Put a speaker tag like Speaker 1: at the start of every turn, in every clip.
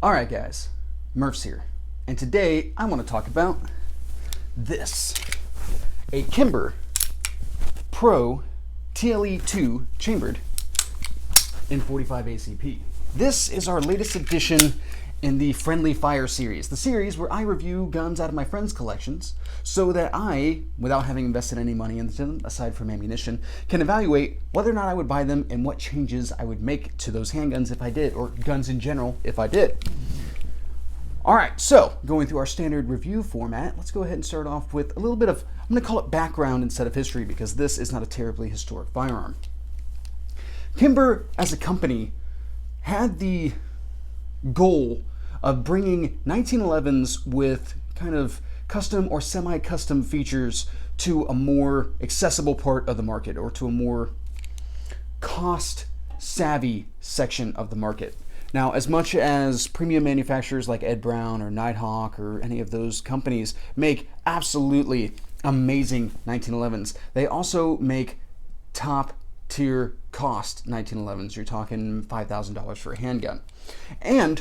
Speaker 1: Alright guys, Murph's here, and today I want to talk about this. A Kimber Pro TLE2 chambered in 45 ACP. This is our latest addition in the Friendly Fire series, the series where I review guns out of my friends' collections so that I, without having invested any money into them, aside from ammunition, can evaluate whether or not I would buy them and what changes I would make to those handguns if I did, or guns in general if I did. Alright, so going through our standard review format, let's go ahead and start off with a little bit of, I'm going to call it background instead of history because this is not a terribly historic firearm. Kimber, as a company, had the goal of bringing 1911s with kind of custom or semi-custom features to a more accessible part of the market, or to a more cost-savvy section of the market. Now, as much as premium manufacturers like Ed Brown or Nighthawk or any of those companies make absolutely amazing 1911s, they also make top-tier cost 1911s. You're talking $5,000 for a handgun. And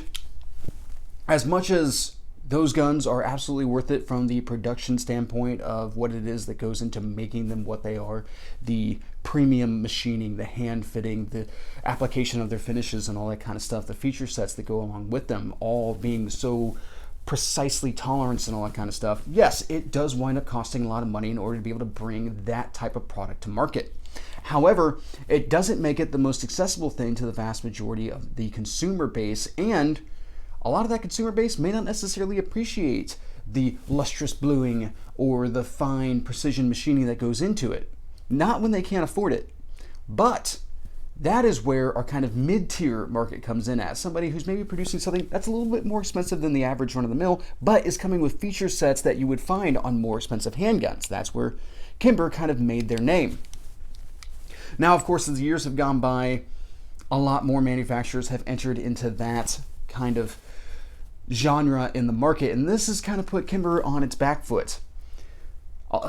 Speaker 1: as much as those guns are absolutely worth it from the production standpoint of what it is that goes into making them what they are, the premium machining, the hand fitting, the application of their finishes and all that kind of stuff, the feature sets that go along with them, all being so precisely toleranced and all that kind of stuff, yes, it does wind up costing a lot of money in order to be able to bring that type of product to market. However, it doesn't make it the most accessible thing to the vast majority of the consumer base, and a lot of that consumer base may not necessarily appreciate the lustrous bluing or the fine precision machining that goes into it. Not when they can't afford it. But that is where our kind of mid-tier market comes in at. Somebody who's maybe producing something that's a little bit more expensive than the average run-of-the-mill, but is coming with feature sets that you would find on more expensive handguns. That's where Kimber kind of made their name. Now, of course, as the years have gone by, a lot more manufacturers have entered into that kind of genre in the market, and this has kind of put Kimber on its back foot.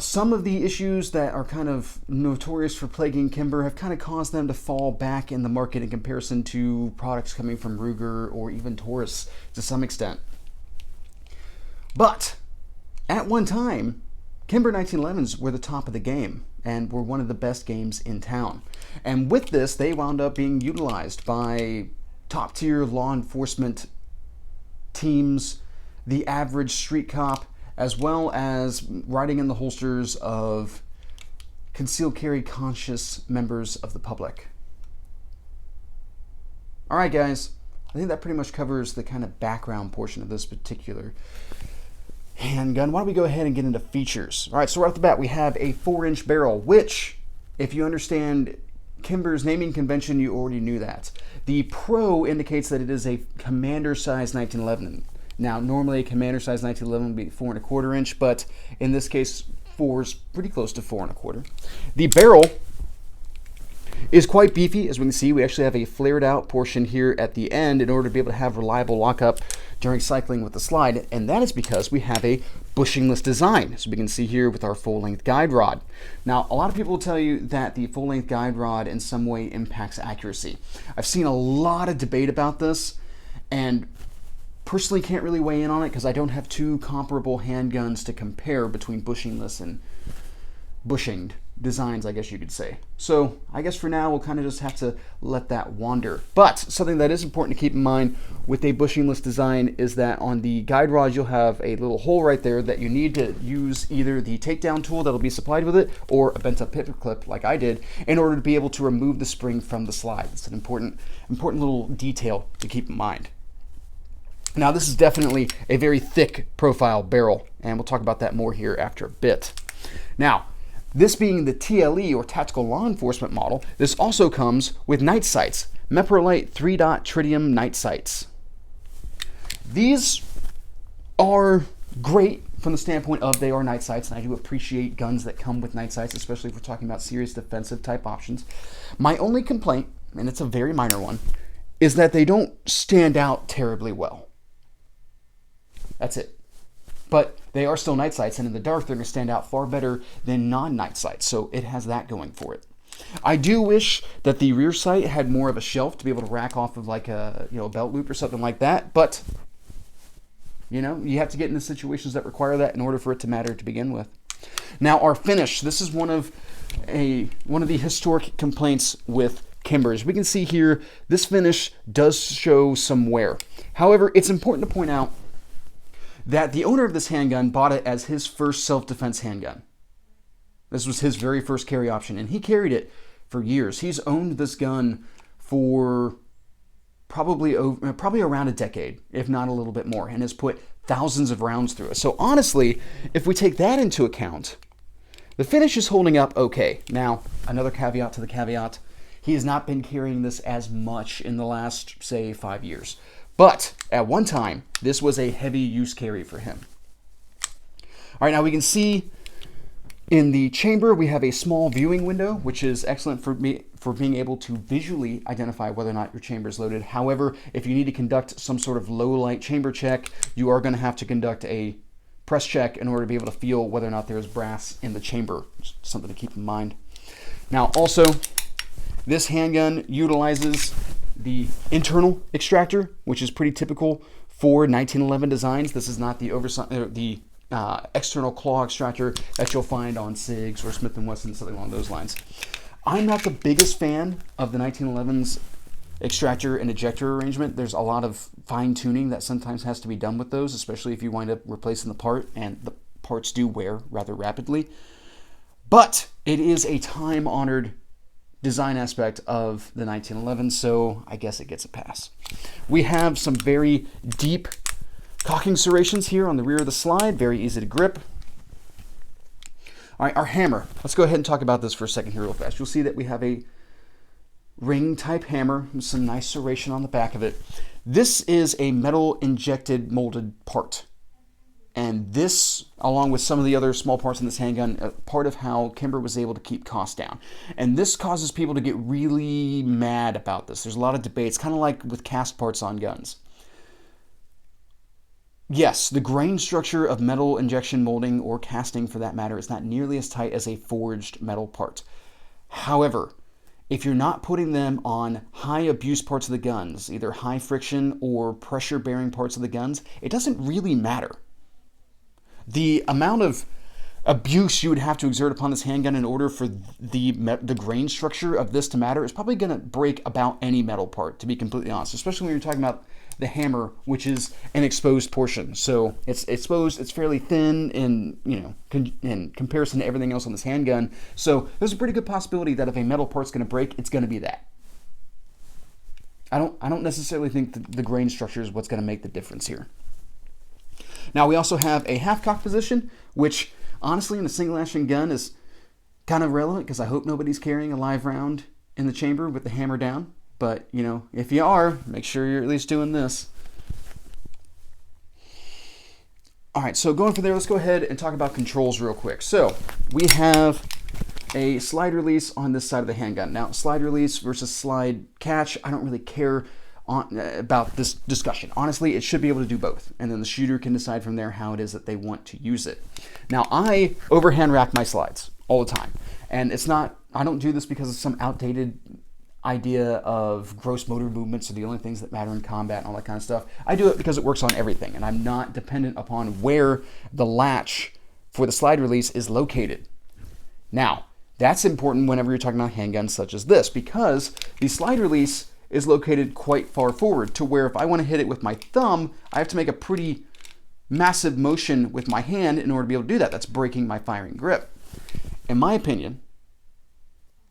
Speaker 1: Some of the issues that are kind of notorious for plaguing Kimber have kind of caused them to fall back in the market in comparison to products coming from Ruger or even Taurus to some extent. But at one time, Kimber 1911s were the top of the game and were one of the best games in town. And with this, they wound up being utilized by top-tier law enforcement teams, the average street cop, as well as riding in the holsters of concealed carry conscious members of the public. Alright guys, I think that pretty much covers the kind of background portion of this particular handgun. Why don't we go ahead and get into features? Alright, so right off the bat we have a 4-inch barrel, which, if you understand Kimber's naming convention, you already knew that. The Pro indicates that it is a commander size 1911. Now, normally a commander size 1911 would be 4 1/4 inch, but in this case, 4 is pretty close to 4 1/4. The barrel is quite beefy, as we can see. We actually have a flared out portion here at the end in order to be able to have reliable lockup during cycling with the slide, and that is because we have a bushingless design, as we can see here with our full-length guide rod. Now, a lot of people will tell you that the full-length guide rod in some way impacts accuracy. I've seen a lot of debate about this, and personally can't really weigh in on it because I don't have two comparable handguns to compare between bushingless and bushinged designs, I guess you could say. So I guess for now we'll kind of just have to let that wander. But something that is important to keep in mind with a bushingless design is that on the guide rod you'll have a little hole right there that you need to use either the takedown tool that'll be supplied with it or a bent up paper clip like I did in order to be able to remove the spring from the slide. It's an important little detail to keep in mind. Now, this is definitely a very thick profile barrel, and we'll talk about that more here after a bit. Now, this being the TLE, or Tactical Law Enforcement model, this also comes with night sights, Meprolite 3-dot tritium night sights. These are great from the standpoint of they are night sights, and I do appreciate guns that come with night sights, especially if we're talking about serious defensive type options. My only complaint, and it's a very minor one, is that they don't stand out terribly well. That's it. But they are still night sights, and in the dark they're going to stand out far better than non-night sights, so it has that going for it. I do wish that the rear sight had more of a shelf to be able to rack off of like a belt loop or something like that, but You know, you have to get into situations that require that in order for it to matter to begin with. Now, our finish. This is one of the historic complaints with Kimbers. We can see here this finish does show some wear. However, it's important to point out that the owner of this handgun bought it as his first self-defense handgun. This was his very first carry option, and he carried it for years. He's owned this gun for probably around a decade, if not a little bit more, and has put thousands of rounds through it. So honestly, if we take that into account, the finish is holding up okay. Now, another caveat to the caveat, he has not been carrying this as much in the last, say, 5 years. But at one time, this was a heavy use carry for him. All right, now we can see in the chamber, we have a small viewing window, which is excellent for being able to visually identify whether or not your chamber is loaded. However, if you need to conduct some sort of low light chamber check, you are going to have to conduct a press check in order to be able to feel whether or not there is brass in the chamber. Something to keep in mind. Now, also, this handgun utilizes the internal extractor, which is pretty typical for 1911 designs. This is not the external claw extractor that you'll find on SIGs or Smith & Wesson, something along those lines. I'm not the biggest fan of the 1911's extractor and ejector arrangement. There's a lot of fine tuning that sometimes has to be done with those, especially if you wind up replacing the part, and the parts do wear rather rapidly. But it is a time-honored design aspect of the 1911, so I guess it gets a pass. We have some very deep cocking serrations here on the rear of the slide, very easy to grip. All right, our hammer. Let's go ahead and talk about this for a second here real fast. You'll see that we have a ring type hammer with some nice serration on the back of it. This is a metal injected molded part. And this, along with some of the other small parts in this handgun, part of how Kimber was able to keep costs down. And this causes people to get really mad about this. There's a lot of debates, kind of like with cast parts on guns. Yes, the grain structure of metal injection molding, or casting for that matter, is not nearly as tight as a forged metal part. However, if you're not putting them on high abuse parts of the guns, either high friction or pressure bearing parts of the guns, it doesn't really matter. The amount of abuse you would have to exert upon this handgun in order for the grain structure of this to matter is probably going to break about any metal part, to be completely honest, especially when you're talking about the hammer, which is an exposed portion. So it's exposed, it's fairly thin in, in comparison to everything else on this handgun. So there's a pretty good possibility that if a metal part's going to break, it's going to be that. I don't necessarily think the grain structure is what's going to make the difference here. Now we also have a half cock position, which honestly in a single action gun is kind of relevant because I hope nobody's carrying a live round in the chamber with the hammer down. But, if you are, make sure you're at least doing this. All right, so going from there, let's go ahead and talk about controls real quick. So we have a slide release on this side of the handgun. Now, slide release versus slide catch, I don't really care about this discussion. Honestly, it should be able to do both, and then the shooter can decide from there how it is that they want to use it. Now, I overhand rack my slides all the time, and I don't do this because of some outdated idea of gross motor movements are the only things that matter in combat and all that kind of stuff. I do it because it works on everything, and I'm not dependent upon where the latch for the slide release is located. Now, that's important whenever you're talking about handguns such as this, because the slide release is located quite far forward to where if I want to hit it with my thumb, I have to make a pretty massive motion with my hand in order to be able to do that. That's breaking my firing grip. In my opinion,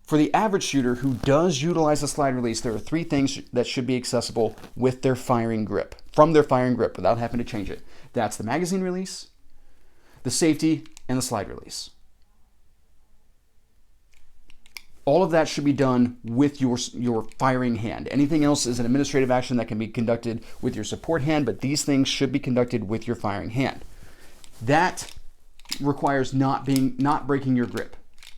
Speaker 1: for the average shooter who does utilize a slide release, there are 3 things that should be accessible with their firing grip, from their firing grip without having to change it. That's the magazine release, the safety, and the slide release. All of that should be done with your firing hand. Anything else is an administrative action that can be conducted with your support hand, but these things should be conducted with your firing hand. That requires not breaking your grip.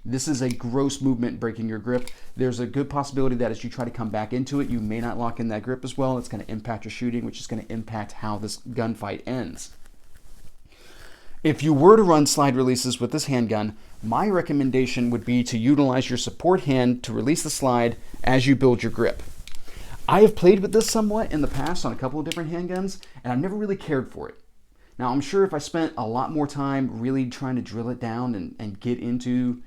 Speaker 1: This is a gross movement breaking your grip. There's a good possibility that as you try to come back into it, you may not lock in that grip as well. It's going to impact your shooting, which is going to impact how this gunfight ends. If you were to run slide releases with this handgun, my recommendation would be to utilize your support hand to release the slide as you build your grip. I have played with this somewhat in the past on a couple of different handguns, and I've never really cared for it. Now, I'm sure if I spent a lot more time really trying to drill it down and get into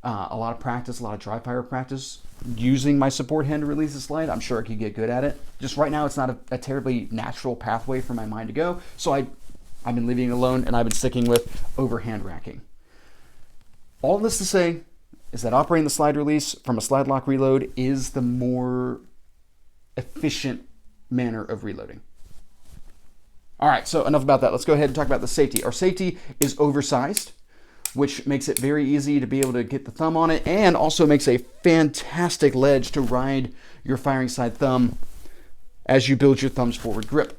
Speaker 1: a lot of practice, a lot of dry fire practice, using my support hand to release the slide, I'm sure I could get good at it. Just right now, it's not a terribly natural pathway for my mind to go, so I've been leaving it alone, and I've been sticking with overhand racking. All this to say is that operating the slide release from a slide lock reload is the more efficient manner of reloading. All right, so enough about that. Let's go ahead and talk about the safety. Our safety is oversized, which makes it very easy to be able to get the thumb on it, and also makes a fantastic ledge to ride your firing side thumb as you build your thumb's forward grip.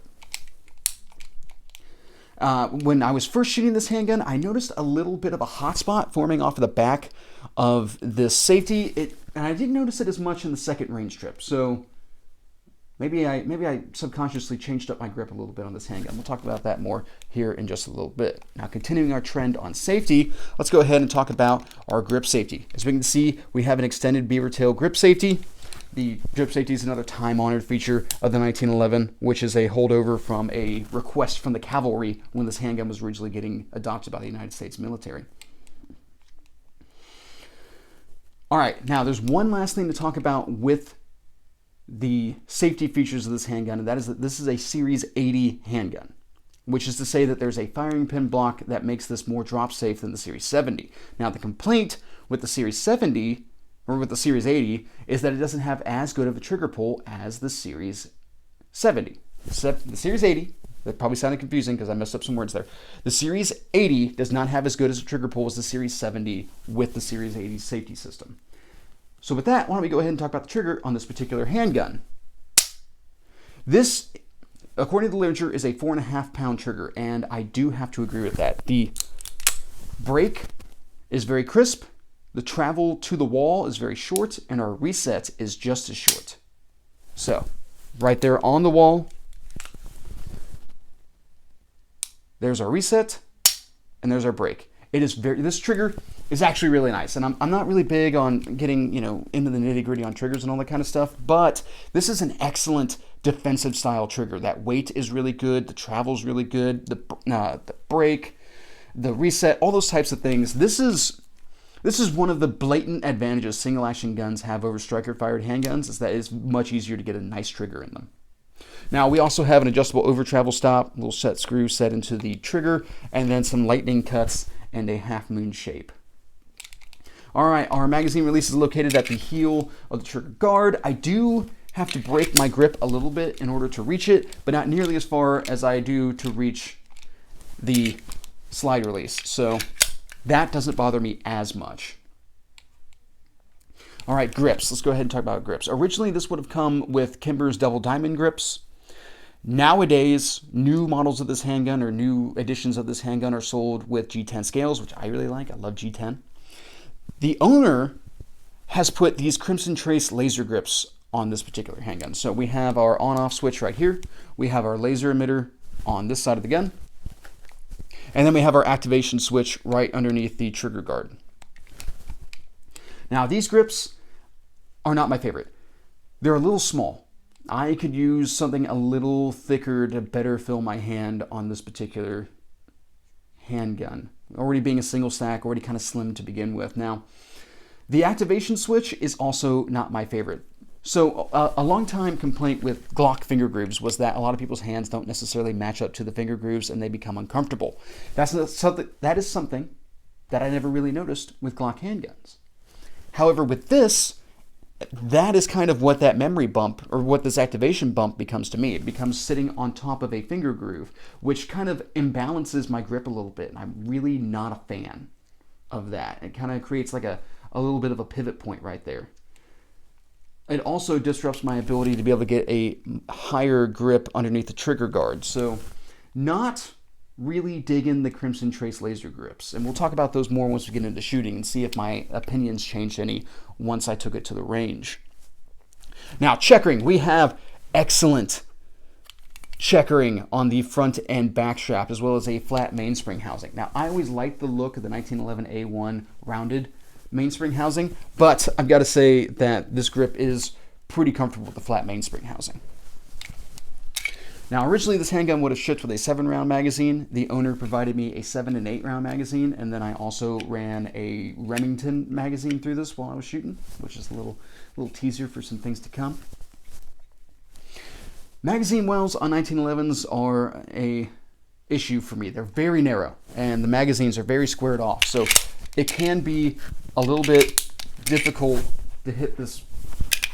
Speaker 1: When I was first shooting this handgun, I noticed a little bit of a hot spot forming off of the back of this safety. And I didn't notice it as much in the second range trip. So maybe I subconsciously changed up my grip a little bit on this handgun. We'll talk about that more here in just a little bit. Now, continuing our trend on safety, let's go ahead and talk about our grip safety. As we can see, we have an extended beaver tail grip safety. The grip safety is another time-honored feature of the 1911, which is a holdover from a request from the cavalry when this handgun was originally getting adopted by the United States military. All right, now there's one last thing to talk about with the safety features of this handgun, and that is that this is a Series 80 handgun, which is to say that there's a firing pin block that makes this more drop safe than the Series 70. Now, the complaint with the Series 70 or with the Series 80 is that it doesn't have as good of a trigger pull as the Series 70. The Series 80, that probably sounded confusing because I messed up some words there. The Series 80 does not have as good as a trigger pull as the Series 70 with the Series 80 safety system. So with that, why don't we go ahead and talk about the trigger on this particular handgun. This, according to the literature, is a 4.5 pound trigger, and I do have to agree with that. The break is very crisp. The travel to the wall is very short, and our reset is just as short. So, right there on the wall, there's our reset, and there's our break. This trigger is actually really nice, and I'm not really big on getting, into the nitty-gritty on triggers and all that kind of stuff, but this is an excellent defensive style trigger. That weight is really good, the travel's really good, the break, the reset, all those types of things. This is one of the blatant advantages single action guns have over striker fired handguns, is that it's much easier to get a nice trigger in them. Now, we also have an adjustable over travel stop, a little set screw set into the trigger, and then some lightning cuts and a half moon shape. All right, our magazine release is located at the heel of the trigger guard. I do have to break my grip a little bit in order to reach it, but not nearly as far as I do to reach the slide release. So that doesn't bother me as much. All right, grips. Let's go ahead and talk about grips. Originally, this would have come with Kimber's double diamond grips. Nowadays, new models of this handgun or new editions of this handgun are sold with G10 scales, which I really like. I love G10. The owner has put these Crimson Trace laser grips on this particular handgun. So we have our on-off switch right here. We have our laser emitter on this side of the gun. And then we have our activation switch right underneath the trigger guard. Now, these grips are not my favorite. They're a little small. I could use something a little thicker to better fill my hand on this particular handgun. Already being a single stack, already kind of slim to begin with. Now, the activation switch is also not my favorite. So a long time complaint with Glock finger grooves was that a lot of people's hands don't necessarily match up to the finger grooves and they become uncomfortable. That is something that I never really noticed with Glock handguns. However, with this, that is kind of what that memory bump, or what this activation bump becomes to me. It becomes sitting on top of a finger groove, which kind of imbalances my grip a little bit, and I'm really not a fan of that. It kind of creates like a little bit of a pivot point right there. It also disrupts my ability to be able to get a higher grip underneath the trigger guard. So not really digging the Crimson Trace laser grips. And we'll talk about those more once we get into shooting and see if my opinions changed any once I took it to the range. Now, checkering. We have excellent checkering on the front and back strap, as well as a flat mainspring housing. Now, I always liked the look of the 1911 A1 rounded mainspring housing, but I've got to say that this grip is pretty comfortable with the flat mainspring housing. Now, originally this handgun would have shipped with a 7-round magazine. The owner provided me a 7 and 8-round magazine, and then I also ran a Remington magazine through this while I was shooting, which is a little teaser for some things to come. Magazine wells on 1911s are a issue for me. They're very narrow, and the magazines are very squared off, so it can be a little bit difficult to hit this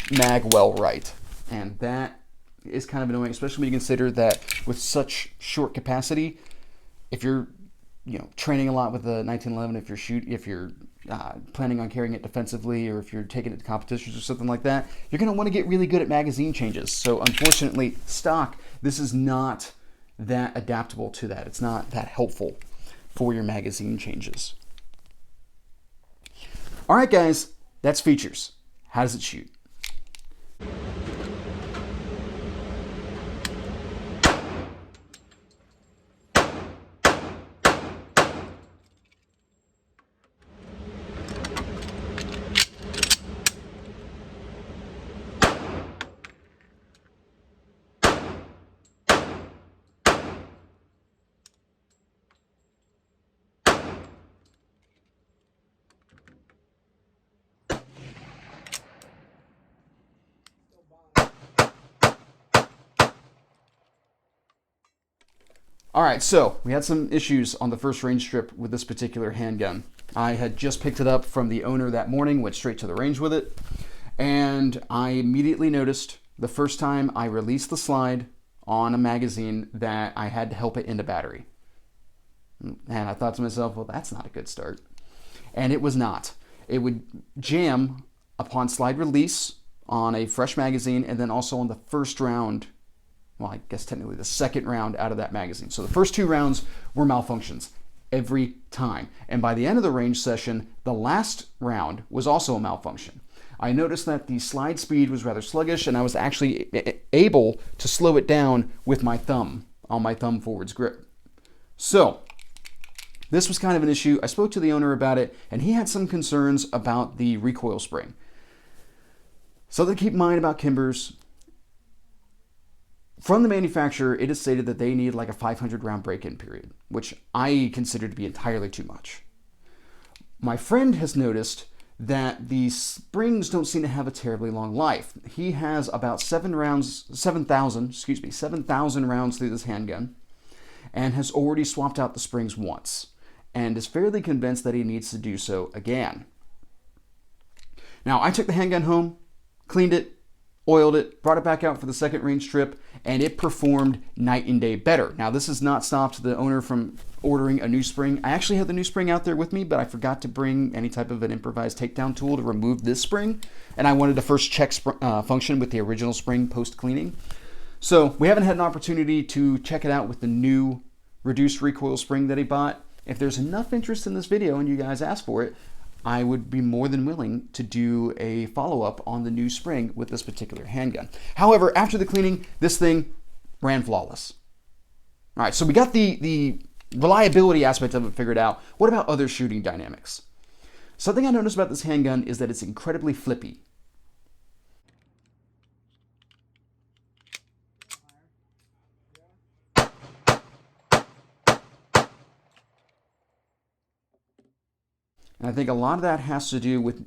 Speaker 1: mag well right, and that is kind of annoying, especially when you consider that with such short capacity, if you're training a lot with the 1911, if you're planning on carrying it defensively, or if you're taking it to competitions or something like that, you're going to want to get really good at magazine changes. So unfortunately, stock, this is not that adaptable to that. It's not that helpful for your magazine changes. All right, guys, that's features. How does it shoot? All right, so we had some issues on the first range trip with this particular handgun. I had just picked it up from the owner that morning, went straight to the range with it, and I immediately noticed the first time I released the slide on a magazine that I had to help it into battery. And I thought to myself, well, that's not a good start. And it was not. It would jam upon slide release on a fresh magazine, and then also on the first round, well, I guess technically the second round out of that magazine. So the first 2 rounds were malfunctions every time. And by the end of the range session, the last round was also a malfunction. I noticed that the slide speed was rather sluggish, and I was actually able to slow it down with my thumb on my thumb forwards grip. So this was kind of an issue. I spoke to the owner about it, and he had some concerns about the recoil spring. Something to keep in mind about Kimbers: from the manufacturer, it is stated that they need like a 500 round break-in period, which I consider to be entirely too much. My friend has noticed that the springs don't seem to have a terribly long life. He has about 7,000 rounds through this handgun, and has already swapped out the springs once, and is fairly convinced that he needs to do so again. Now, I took the handgun home, cleaned it, oiled it, brought it back out for the second range trip, and it performed night and day better. Now, this has not stopped the owner from ordering a new spring. I actually had the new spring out there with me, but I forgot to bring any type of an improvised takedown tool to remove this spring, and I wanted to first check function with the original spring post-cleaning. So we haven't had an opportunity to check it out with the new reduced recoil spring that he bought. If there's enough interest in this video and you guys ask for it, I would be more than willing to do a follow-up on the new spring with this particular handgun. However, after the cleaning, this thing ran flawless. All right, so we got the reliability aspect of it figured out. What about other shooting dynamics? Something I noticed about this handgun is that it's incredibly flippy. And I think a lot of that has to do with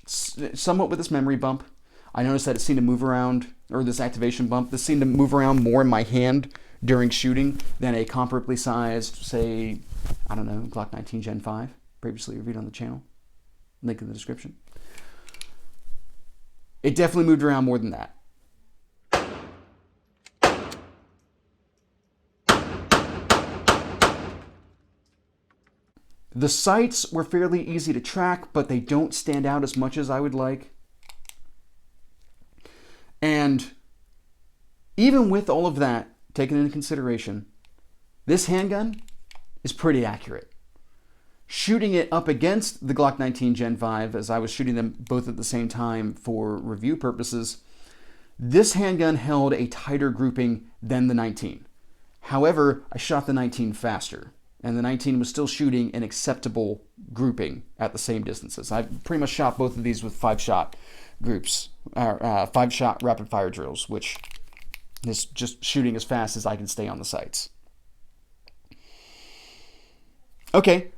Speaker 1: somewhat with this memory bump. I noticed that it seemed to move around, or this activation bump, this seemed to move around more in my hand during shooting than a comparably sized, say, I don't know, Glock 19 Gen 5, previously reviewed on the channel. Link in the description. It definitely moved around more than that. The sights were fairly easy to track, but they don't stand out as much as I would like. And even with all of that taken into consideration, this handgun is pretty accurate. Shooting it up against the Glock 19 Gen 5, as I was shooting them both at the same time for review purposes, this handgun held a tighter grouping than the 19. However, I shot the 19 faster, and the 19 was still shooting an acceptable grouping at the same distances. I pretty much shot both of these with 5-shot groups, 5-shot rapid fire drills, which It's just shooting as fast as I can stay on the sights. Okay,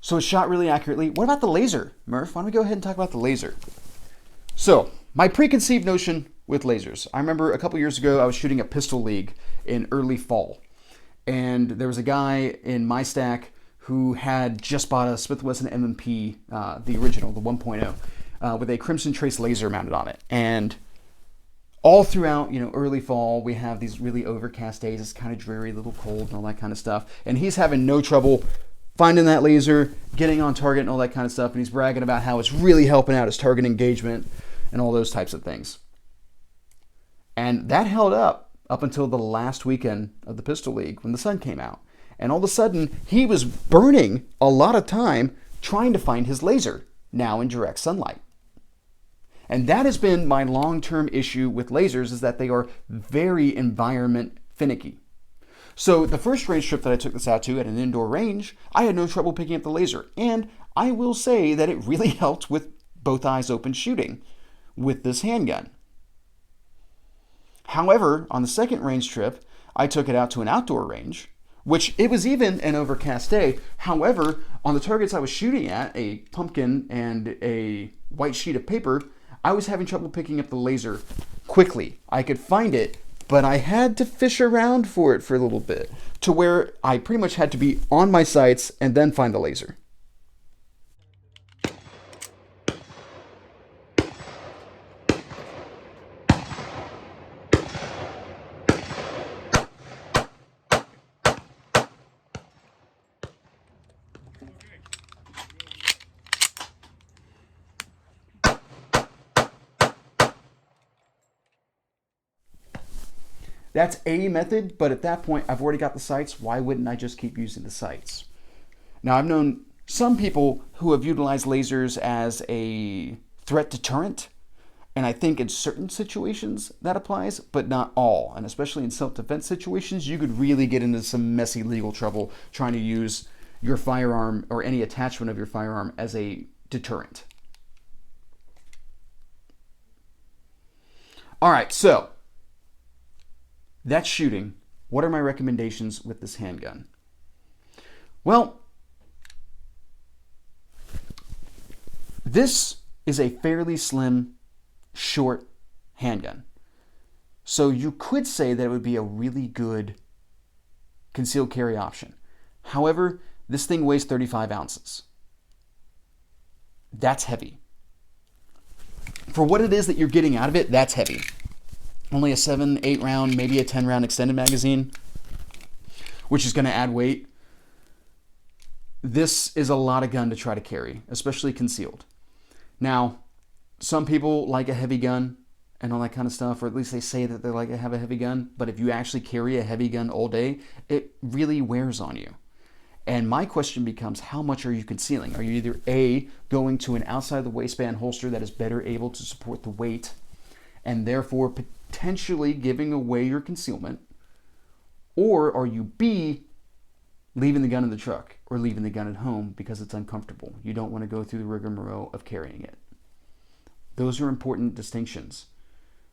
Speaker 1: so it shot really accurately. What about the laser, Murph? Why don't we go ahead and talk about the laser? So, my preconceived notion with lasers. I remember a couple years ago, I was shooting a pistol league in early fall. And there was a guy in my stack who had just bought a Smith & Wesson M&P, the original, the 1.0, with a Crimson Trace laser mounted on it. And all throughout, early fall, we have these really overcast days. It's kind of dreary, a little cold and all that kind of stuff. And he's having no trouble finding that laser, getting on target and all that kind of stuff. And he's bragging about how it's really helping out his target engagement and all those types of things. And that held up until the last weekend of the Pistol League when the sun came out. And all of a sudden, he was burning a lot of time trying to find his laser, now in direct sunlight. And that has been my long-term issue with lasers, is that they are very environment finicky. So the first range trip that I took this out to at an indoor range, I had no trouble picking up the laser. And I will say that it really helped with both eyes open shooting with this handgun. However, on the second range trip, I took it out to an outdoor range, which it was even an overcast day. However, on the targets I was shooting at, a pumpkin and a white sheet of paper, I was having trouble picking up the laser quickly. I could find it, but I had to fish around for it for a little bit, to where I pretty much had to be on my sights and then find the laser. That's a method, but at that point, I've already got the sights. Why wouldn't I just keep using the sights? Now, I've known some people who have utilized lasers as a threat deterrent, and I think in certain situations that applies, but not all. And especially in self-defense situations, you could really get into some messy legal trouble trying to use your firearm or any attachment of your firearm as a deterrent. All right, so that's shooting. What are my recommendations with this handgun? Well, this is a fairly slim, short handgun. So you could say that it would be a really good concealed carry option. However, this thing weighs 35 ounces. That's heavy. For what it is that you're getting out of it, that's heavy. Only a 7, 8 round, maybe a 10 round extended magazine, which is going to add weight. This is a lot of gun to try to carry, especially concealed. Now, some people like a heavy gun and all that kind of stuff, or at least they say that they like to have a heavy gun, but if you actually carry a heavy gun all day, it really wears on you. And my question becomes, how much are you concealing? Are you either A, going to an outside the waistband holster that is better able to support the weight, and therefore potentially giving away your concealment, or are you B, leaving the gun in the truck or leaving the gun at home because it's uncomfortable? You don't want to go through the rigmarole of carrying it. Those are important distinctions.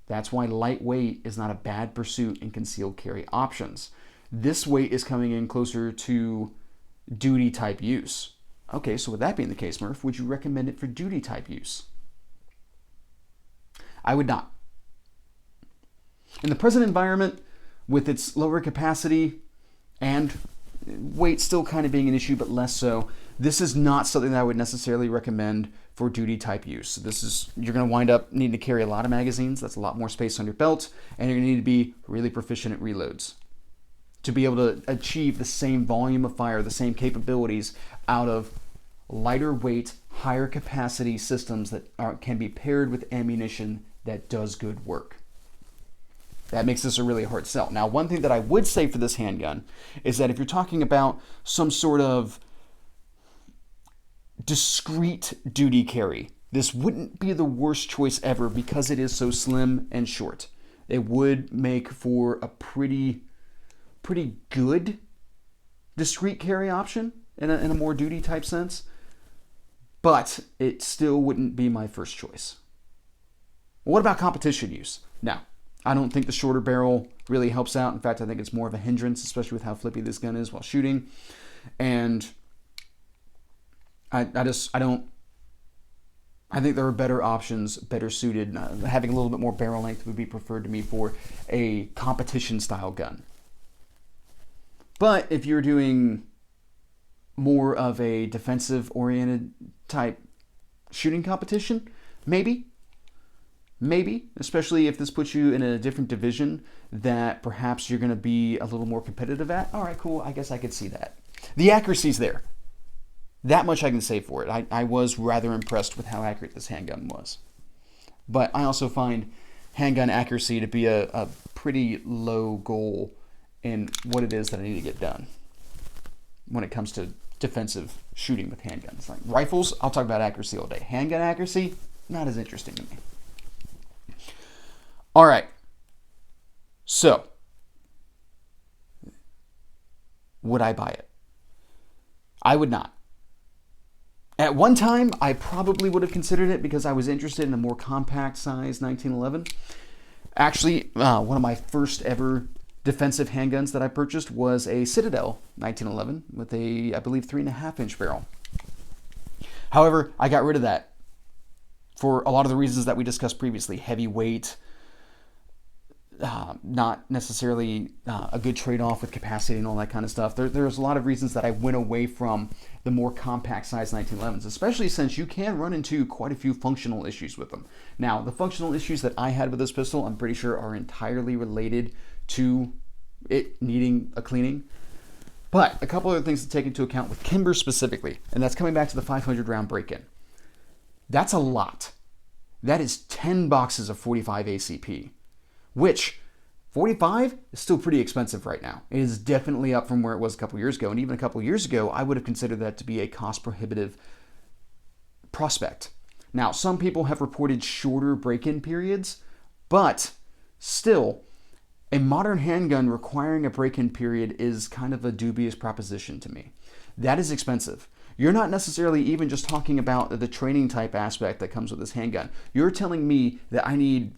Speaker 1: That's why lightweight is not a bad pursuit in concealed carry options. This weight is coming in closer to duty type use. Okay, so with that being the case, Murph, would you recommend it for duty type use? I would not. In the present environment, with its lower capacity and weight still kind of being an issue, but less so, this is not something that I would necessarily recommend for duty type use. You're going to wind up needing to carry a lot of magazines. That's a lot more space on your belt, and you're going to need to be really proficient at reloads to be able to achieve the same volume of fire, the same capabilities out of lighter weight, higher capacity systems that can be paired with ammunition that does good work. That makes this a really hard sell. Now, one thing that I would say for this handgun is that if you're talking about some sort of discreet duty carry, this wouldn't be the worst choice ever because it is so slim and short. It would make for a pretty good discreet carry option in a more duty type sense, but it still wouldn't be my first choice. What about competition use? Now, I don't think the shorter barrel really helps out. In fact, I think it's more of a hindrance, especially with how flippy this gun is while shooting. And I think there are better options, better suited. Having a little bit more barrel length would be preferred to me for a competition style gun. But if you're doing more of a defensive oriented type shooting competition, maybe, especially if this puts you in a different division that perhaps you're going to be a little more competitive at. All right, cool. I guess I could see that. The accuracy's there. That much I can say for it. I was rather impressed with how accurate this handgun was. But I also find handgun accuracy to be a pretty low goal in what it is that I need to get done when it comes to defensive shooting with handguns. Like rifles, I'll talk about accuracy all day. Handgun accuracy, not as interesting to me. All right. So, would I buy it? I would not. At one time, I probably would have considered it because I was interested in a more compact size 1911. Actually, one of my first ever defensive handguns that I purchased was a Citadel 1911 with a, I believe, 3.5-inch barrel. However, I got rid of that for a lot of the reasons that we discussed previously. Heavyweight, not necessarily a good trade-off with capacity and all that kind of stuff. There's a lot of reasons that I went away from the more compact size 1911s, especially since you can run into quite a few functional issues with them. Now, the functional issues that I had with this pistol, I'm pretty sure are entirely related to it needing a cleaning. But a couple other things to take into account with Kimber specifically, and that's coming back to the 500 round break-in. That's a lot. That is 10 boxes of 45 ACP, which 45 is still pretty expensive right now. It is definitely up from where it was a couple years ago, and even a couple years ago, I would have considered that to be a cost-prohibitive prospect. Now, some people have reported shorter break-in periods, but still, a modern handgun requiring a break-in period is kind of a dubious proposition to me. That is expensive. You're not necessarily even just talking about the training type aspect that comes with this handgun. You're telling me that I need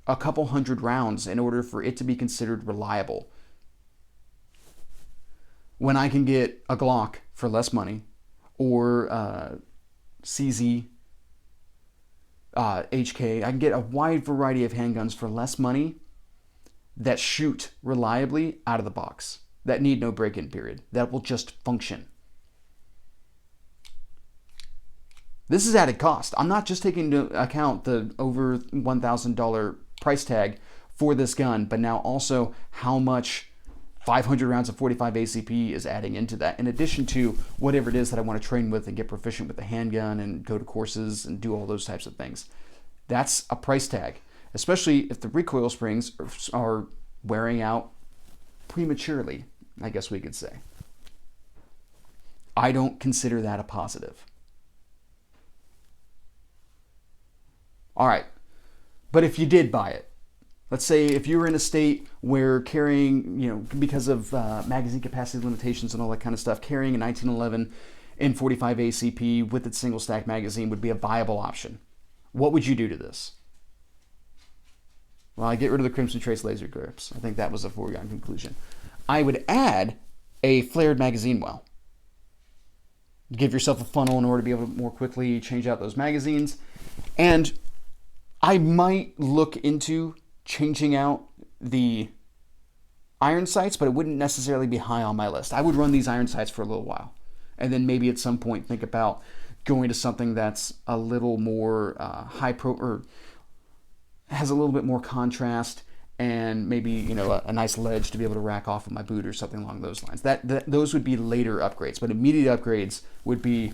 Speaker 1: a couple hundred rounds in order for it to be considered reliable, when I can get a Glock for less money, or CZ, HK. I can get a wide variety of handguns for less money that shoot reliably out of the box, that need no break-in period, that will just function. This is added cost. I'm not just taking into account the over $1,000 price tag for this gun, but now also how much 500 rounds of 45 ACP is adding into that, in addition to whatever it is that I want to train with and get proficient with the handgun and go to courses and do all those types of things. That's a price tag, especially if the recoil springs are wearing out prematurely, I guess we could say. I don't consider that a positive. All right, but if you did buy it, let's say if you were in a state where carrying, because of magazine capacity limitations and all that kind of stuff, carrying a 1911 in 45 ACP with its single stack magazine would be a viable option. What would you do to this? Well, I get rid of the Crimson Trace laser grips. I think that was a foregone conclusion. I would add a flared magazine well. Give yourself a funnel in order to be able to more quickly change out those magazines. And I might look into changing out the iron sights, but it wouldn't necessarily be high on my list. I would run these iron sights for a little while, and then maybe at some point think about going to something that's a little more or has a little bit more contrast, and maybe a nice ledge to be able to rack off of my boot or something along those lines. Those would be later upgrades, but immediate upgrades would be,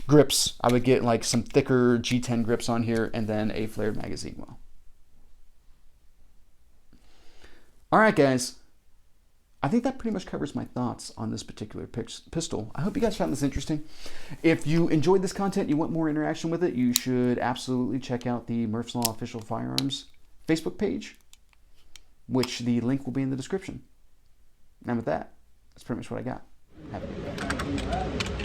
Speaker 1: grips. I would get like some thicker G10 grips on here, and then a flared magazine well. All right, guys. I think that pretty much covers my thoughts on this particular pistol. I hope you guys found this interesting. If you enjoyed this content, you want more interaction with it, you should absolutely check out the Murph's Law Official Firearms Facebook page, which the link will be in the description. And with that, that's pretty much what I got. Have a good day.